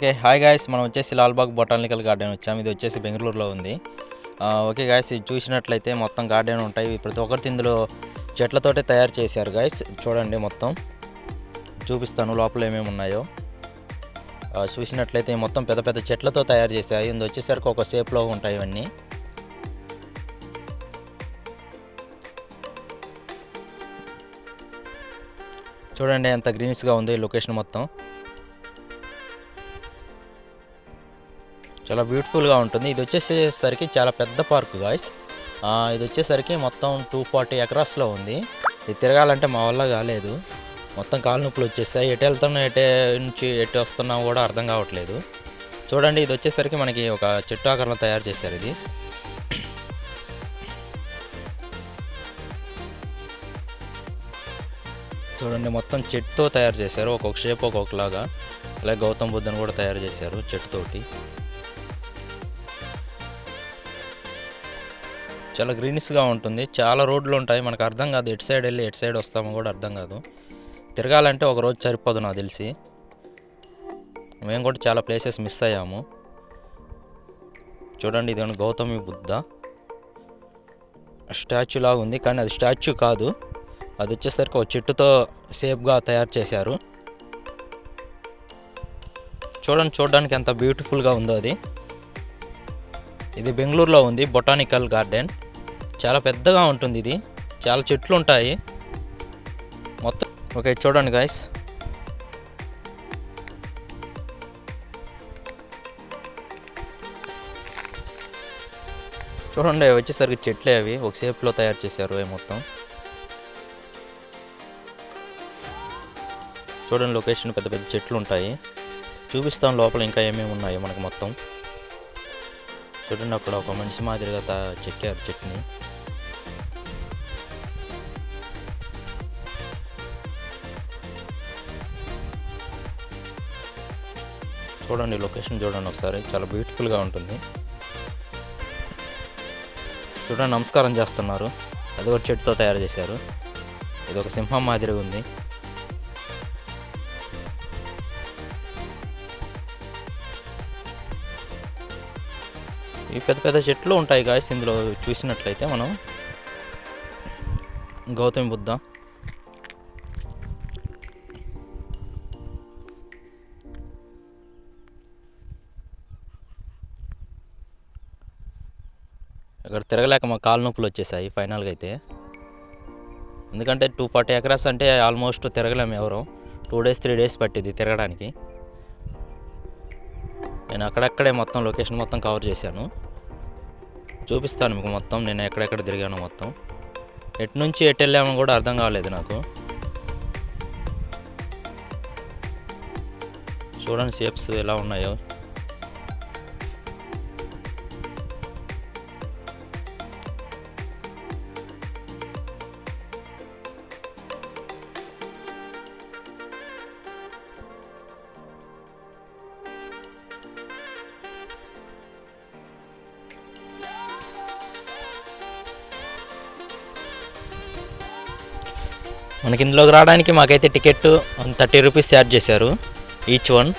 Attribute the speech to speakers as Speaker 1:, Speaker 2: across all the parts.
Speaker 1: Okay hi guys, మనం వచ్చేసి Lalbagh botanical garden వచ్చాము. ఇది వచ్చేసి బెంగళూరులో ఉంది. ఓకే గాయ్స్, ఇది చూసినట్లయితే మొత్తం గార్డెన్ ఉంటాయి. ప్రతి ఒక్కటి ఇందులో చెట్లతోటే తయారు చేశారు గాయ్స్. చూడండి, మొత్తం చూపిస్తాను లోపల ఏమేమి ఉన్నాయో. చూసినట్లయితే మొత్తం పెద్ద పెద్ద చెట్లతో తయారు చేశాయి. ఇది వచ్చేసరికి ఒక షేప్లో ఉంటాయి ఇవన్నీ. చూడండి ఎంత గ్రీన్స్గా ఉంది లొకేషన్ మొత్తం. చాలా బ్యూటిఫుల్గా ఉంటుంది. ఇది వచ్చేసరికి చాలా పెద్ద పార్క్ గాయ్స్. ఇది వచ్చేసరికి మొత్తం 240 ఎకరాస్లో ఉంది. ఇది తిరగాలంటే మా వల్ల కాలేదు. మొత్తం కాలు నొప్పులు వచ్చేసాయి. ఎటు వెళ్తున్నా నుంచి ఎటు వస్తున్నా కూడా అర్థం కావట్లేదు. చూడండి, ఇది వచ్చేసరికి మనకి ఒక చెట్టు ఆకారంలో తయారు చేశారు. ఇది చూడండి, మొత్తం చెట్టుతో తయారు చేశారు. ఒక్కొక్క షేప్ ఒక్కొక్కలాగా. అలాగే గౌతమ్ బుద్ధుని కూడా తయారు చేశారు చెట్టుతోటి. చాలా గ్రీన్స్గా ఉంటుంది. చాలా రోడ్లు ఉంటాయి, మనకు అర్థం కాదు ఎటు సైడ్ వెళ్ళి ఎటు సైడ్ వస్తామో కూడా అర్థం కాదు. తిరగాలంటే ఒక రోజు సరిపోదు నాకు తెలిసి. మేము కూడా చాలా ప్లేసెస్ మిస్ అయ్యాము. చూడండి, ఇది గౌతమి బుద్ధ స్టాచ్యూ లాగా ఉంది, కానీ అది స్టాచ్యూ కాదు. అది వచ్చేసరికి ఒక చెట్టుతో షేప్గా తయారు చేశారు. చూడడానికి ఎంత బ్యూటిఫుల్గా ఉందో అది. ఇది బెంగళూరులో ఉంది బొటానికల్ గార్డెన్. చాలా పెద్దగా ఉంటుంది. ఇది చాలా చెట్లు ఉంటాయి మొత్తం. ఓకే, చూడండి గాయ్స్, చూడండి వచ్చేసరికి చెట్లే అవి ఒక షేప్లో తయారు చేశారు అవి మొత్తం. చూడండి, లొకేషన్ పెద్ద పెద్ద చెట్లు ఉంటాయి. చూపిస్తాను లోపల ఇంకా ఏమేమి ఉన్నాయో మనకు మొత్తం. చూడండి, అక్కడ ఒక మనిషి మాదిరిగా చెక్కారు చెట్టుని. చూడండి లొకేషన్ చూడండి ఒకసారి, చాలా బ్యూటిఫుల్గా ఉంటుంది. చూడండి, నమస్కారం చేస్తున్నారు. అది ఒక చెట్టుతో తయారు చేశారు. ఇది ఒక సింహం మాదిరిగా ఉంది. ఈ పెద్ద పెద్ద చెట్లు ఉంటాయి గాయస్ ఇందులో చూసినట్లయితే. మనం గౌతమి బుద్ధ, ఇక్కడ తిరగలేక మా కాలు నొప్పులు వచ్చేసాయి ఫైనల్గా అయితే. ఎందుకంటే 240 ఎకరాస్ అంటే ఆల్మోస్ట్ తిరగలేము ఎవరు. 2 days 3 days పట్టింది తిరగడానికి. నేను అక్కడక్కడే మొత్తం లొకేషన్ మొత్తం కవర్ చేశాను. చూపిస్తాను మీకు మొత్తం నేను ఎక్కడెక్కడ తిరిగాను మొత్తం. ఎటు నుంచి ఎటు వెళ్ళామో కూడా అర్థం కాలేదు నాకు. చూడండి షేప్స్ ఎలా ఉన్నాయో. మనకి ఇందులోకి రావడానికి మాకైతే టికెట్ 30 రూపీస్ ఛార్జ్ చేశారు ఈచ్ వన్.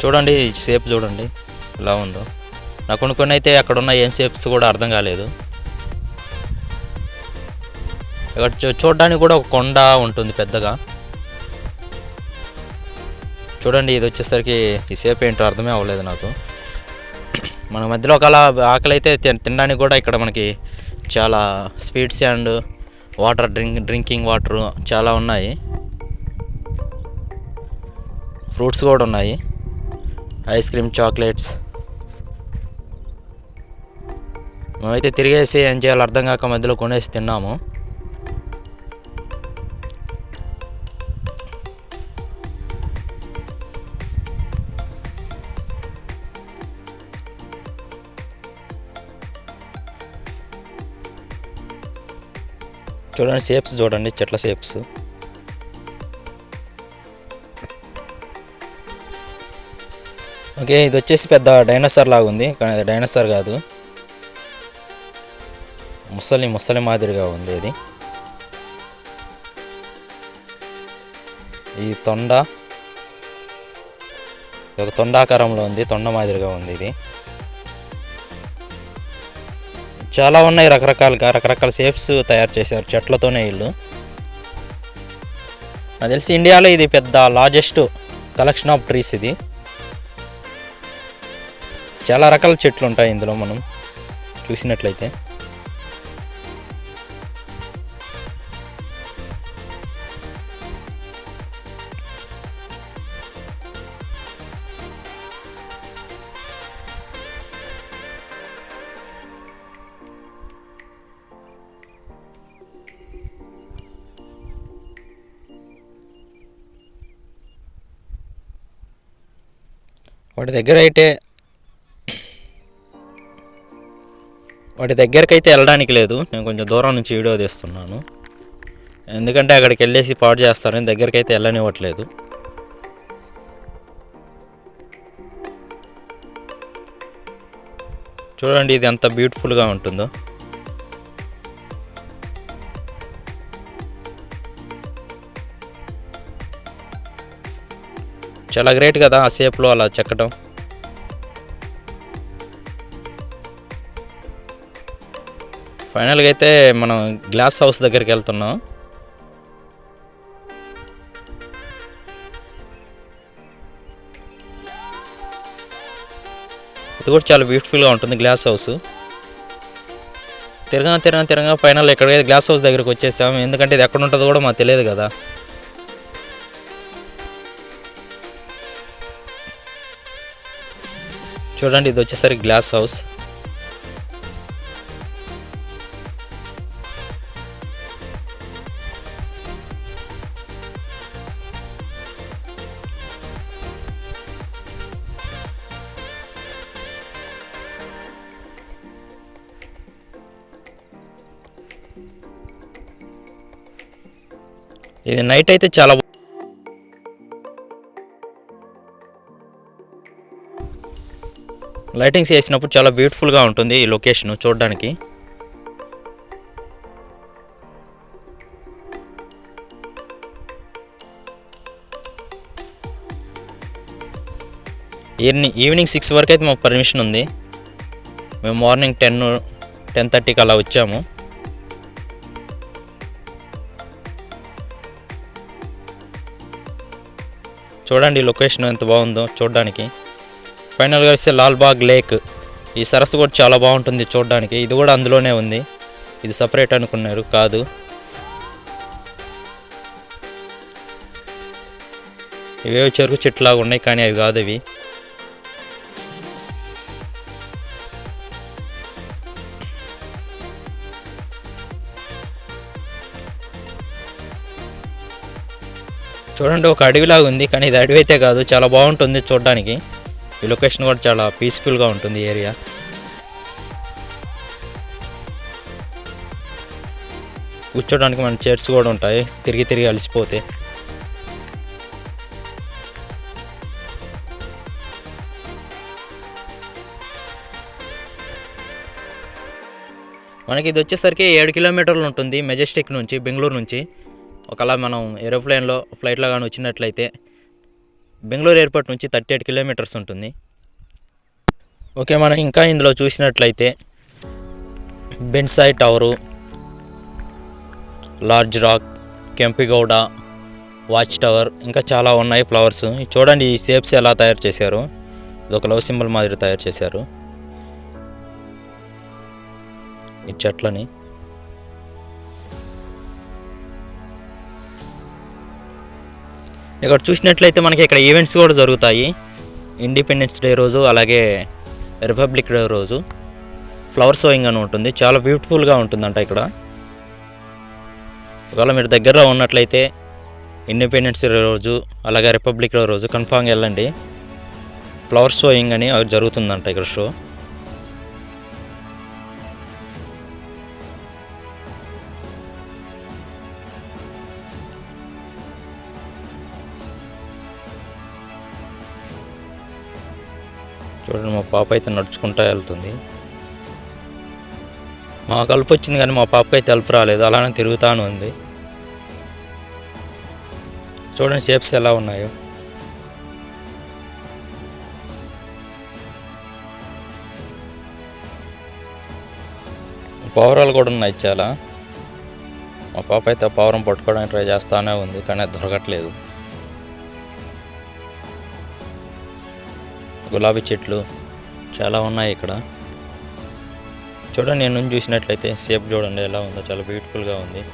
Speaker 1: చూడండి షేప్ చూడండి ఎలా ఉందో. నాకు కొన్ని అయితే అక్కడ ఉన్న ఏం షేప్స్ కూడా అర్థం కాలేదు. ఇక్కడ చూడడానికి కూడా ఒక కొండ ఉంటుంది పెద్దగా. చూడండి, ఇది వచ్చేసరికి ఈ షేప్ ఏంటో అర్థమే అవ్వలేదు నాకు. మన మధ్యలో ఒకలా ఆకలి అయితే తినడానికి కూడా ఇక్కడ మనకి చాలా sweets and water drinking water చాలా ఉన్నాయి. ఫ్రూట్స్ కూడా ఉన్నాయి, ఐస్ క్రీమ్, చాక్లెట్స్. మేమైతే తిరిగేసి ఏం చేయాలో అర్థం కాక మధ్యలో కొనేసి తిన్నాము. చూడండి షేప్స్ చూడండి, చెట్ల షేప్స్. ఓకే, ఇది వచ్చేసి పెద్ద డైనోసార్ లాగా ఉంది, కానీ అది డైనోసార్ కాదు, ముసలి మాదిరిగా ఉంది ఇది. ఈ తొండ ఒక తొండాకారంలో ఉంది, తొండ మాదిరిగా ఉంది. ఇది చాలా ఉన్నాయి, రకరకాల షేప్స్ తయారు చేశారు చెట్లతోనే ఇల్లు. నాకు తెలిసి ఇండియాలో ఇది పెద్ద లార్జెస్ట్ కలెక్షన్ ఆఫ్ ట్రీస్. ఇది చాలా రకాల చెట్లు ఉంటాయి ఇందులో మనం చూసినట్లయితే. వాటి దగ్గరకైతే వెళ్ళడానికి లేదు. నేను కొంచెం దూరం నుంచి వీడియో తీస్తున్నాను, ఎందుకంటే అక్కడికి వెళ్ళేసి పాడు చేస్తారని దగ్గరకైతే వెళ్ళనివ్వట్లేదు. చూడండి ఇది ఎంత బ్యూటిఫుల్గా ఉంటుందో. చాలా గ్రేట్ కదా ఆ షేప్లో అలా చెక్కడం. ఫైనల్గా అయితే మనం గ్లాస్ హౌస్ దగ్గరికి వెళ్తున్నాం. ఇది కూడా చాలా బ్యూటిఫుల్గా ఉంటుంది గ్లాస్ హౌస్. తిరగా ఫైనల్ ఎక్కడికైతే గ్లాస్ హౌస్ దగ్గరికి వచ్చేసాము, ఎందుకంటే ఇది ఎక్కడ ఉంటుందో కూడా మాకు తెలియదు కదా. చూడండి ఇది వచ్చేసరికి గ్లాస్ హౌస్. ఇది నైట్ అయితే చాలా లైటింగ్స్ వేసినప్పుడు చాలా బ్యూటిఫుల్గా ఉంటుంది ఈ లొకేషన్ చూడడానికి. ఈవినింగ్ 6 వరకు అయితే మాకు పర్మిషన్ ఉంది. మేము మార్నింగ్ 10-10:30కి అలా వచ్చాము. చూడండి లొకేషన్ ఎంత బాగుందో చూడడానికి. ఫైనల్గా వస్తే లాల్బాగ్ లేక్, ఈ సరస్సు కూడా చాలా బాగుంటుంది చూడడానికి. ఇది కూడా అందులోనే ఉంది, ఇది సపరేట్ అనుకున్నారు, కాదు. ఇవేవో చెరుకు చెట్లాగా ఉన్నాయి కానీ అవి కాదు. అవి చూడండి ఒక అడవిలాగా ఉంది కానీ ఇది అడవి అయితే కాదు, చాలా బాగుంటుంది చూడడానికి. ఈ లొకేషన్ కూడా చాలా పీస్ఫుల్గా ఉంటుంది ఏరియా. కూర్చోడానికి మన చైర్స్ కూడా ఉంటాయి తిరిగి అలసిపోతే. మనకి ఇది వచ్చేసరికి 7 కిలోమీటర్లు ఉంటుంది మెజెస్టిక్ నుంచి, బెంగళూరు నుంచి. ఒకలా మనం ఏరోప్లేన్లో ఫ్లైట్లో కానీ వచ్చినట్లయితే బెంగళూరు ఎయిర్పోర్ట్ నుంచి 38 కిలోమీటర్స్ ఉంటుంది. ఓకే, మనం ఇంకా ఇందులో చూసినట్లయితే bonsai tower, large rock, Kempegowda, watch tower, ఇంకా చాలా ఉన్నాయి ఫ్లవర్స్. చూడండి ఈ షేప్స్ ఎలా తయారు చేశారు, ఇది ఒక లవ్ సింబల్ మాదిరి తయారు చేశారు ఈ చెట్లని. ఇక్కడ చూసినట్లయితే మనకి ఇక్కడ ఈవెంట్స్ కూడా జరుగుతాయి. ఇండిపెండెన్స్ డే రోజు, అలాగే రిపబ్లిక్ డే రోజు ఫ్లవర్ షోయింగ్ అని ఉంటుంది. చాలా బ్యూటిఫుల్గా ఉంటుందంట ఇక్కడ. ఒకవేళ మీరు దగ్గరలో ఉన్నట్లయితే ఇండిపెండెన్స్ డే రోజు అలాగే రిపబ్లిక్ డే రోజు కన్ఫామ్గా వెళ్ళండి. ఫ్లవర్ షోయింగ్ అని జరుగుతుందంట ఇక్కడ షో. చూడండి మా పాప అయితే నడుచుకుంటూ వెళ్తుంది. మా కలుపు వచ్చింది కానీ మా పాపకి అయితే అలుపు రాలేదు, అలానే తిరుగుతాను ఉంది. చూడండి షేప్స్ ఎలా ఉన్నాయో. పావురాలు కూడా ఉన్నాయి చాలా. మా పాప అయితే పావురం పట్టుకోవడానికి ట్రై చేస్తానే ఉంది, కానీ అది దొరకట్లేదు. గులాబీ చెట్లు చాలా ఉన్నాయి ఇక్కడ. చూడండి, నేను నుంచి చూసినట్లయితే షేప్ చూడండి ఎలా ఉందో, చాలా బ్యూటిఫుల్గా ఉంది.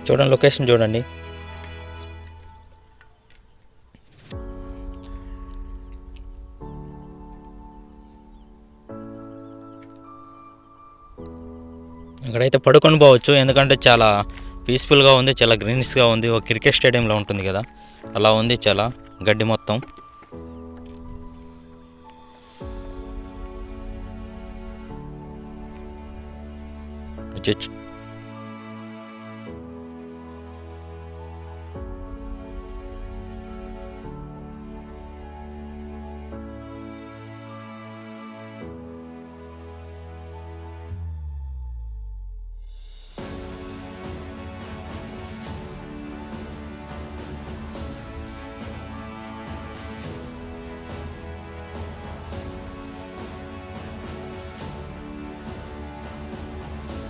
Speaker 1: చూడండి లొకేషన్ చూడండి. ఇక్కడైతే పడుకొని పోవచ్చు, ఎందుకంటే చాలా పీస్ఫుల్గా ఉంది, చాలా గ్రీన్స్గా ఉంది. ఒక క్రికెట్ స్టేడియంలో ఉంటుంది కదా, అలా ఉంది. చాలా గడ్డి మొత్తం.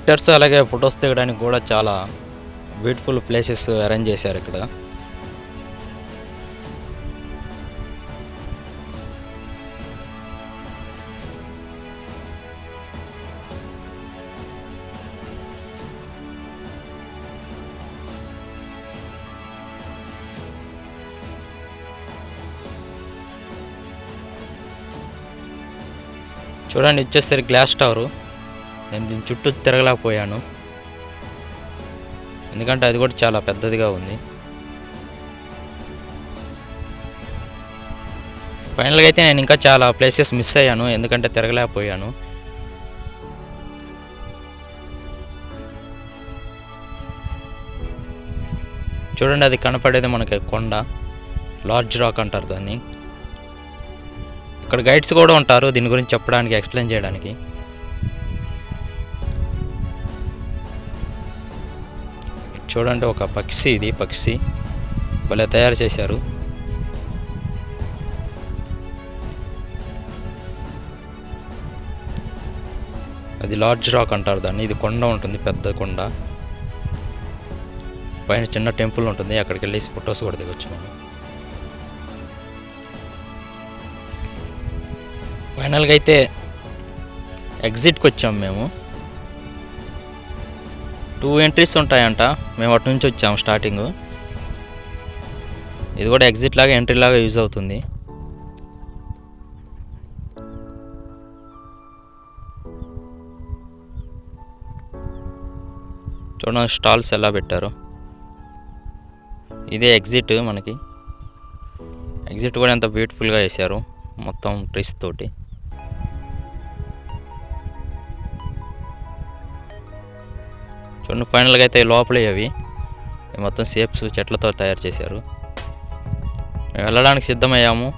Speaker 1: పిక్చర్స్ అలాగే ఫొటోస్ దిగడానికి కూడా చాలా బ్యూటిఫుల్ ప్లేసెస్ అరేంజ్ చేశారు ఇక్కడ. చూడండి, వచ్చేసరికి గ్లాస్ టవరు. నేను దీని చుట్టూ తిరగలేకపోయాను, ఎందుకంటే అది కూడా చాలా పెద్దదిగా ఉంది. ఫైనల్గా అయితే నేను ఇంకా చాలా ప్లేసెస్ మిస్ అయ్యాను, ఎందుకంటే తిరగలేకపోయాను. చూడండి, అది కనపడేది మనకి కొండ, లార్జ్ రాక్ అంటారు దాన్ని. ఇక్కడ గైడ్స్ కూడా ఉంటారు దీని గురించి చెప్పడానికి, ఎక్స్ప్లెయిన్ చేయడానికి. చూడండి, ఒక పక్షి, ఇది పక్షి భలే తయారు చేశారు. అది లార్జ్ రాక్ అంటారు దాన్ని. ఇది కొండ ఉంటుంది, పెద్ద కొండ, పైన చిన్న టెంపుల్ ఉంటుంది. అక్కడికి వెళ్ళి ఫొటోస్ కూడా దిగొచ్చు మనం. ఫైనల్గా అయితే ఎగ్జిట్కి వచ్చాము మేము. 2 ఎంట్రీస్ ఉంటాయంట, మేము అటు నుంచి వచ్చాము స్టార్టింగ్. ఇది కూడా ఎగ్జిట్ లాగా ఎంట్రీ లాగా యూజ్ అవుతుంది. చూడండి స్టాల్స్ ఎలా పెట్టారు. ఇదే ఎగ్జిట్ మనకి. ఎగ్జిట్ కూడా ఎంత బ్యూటిఫుల్గా వేశారు, మొత్తం ట్రీస్ తోటి. చూడండి, ఫైనల్గా అయితే లోపలే అవి మొత్తం షేప్స్ చెట్లతో తయారు చేశారు. మేము వెళ్ళడానికి సిద్ధమయ్యాము.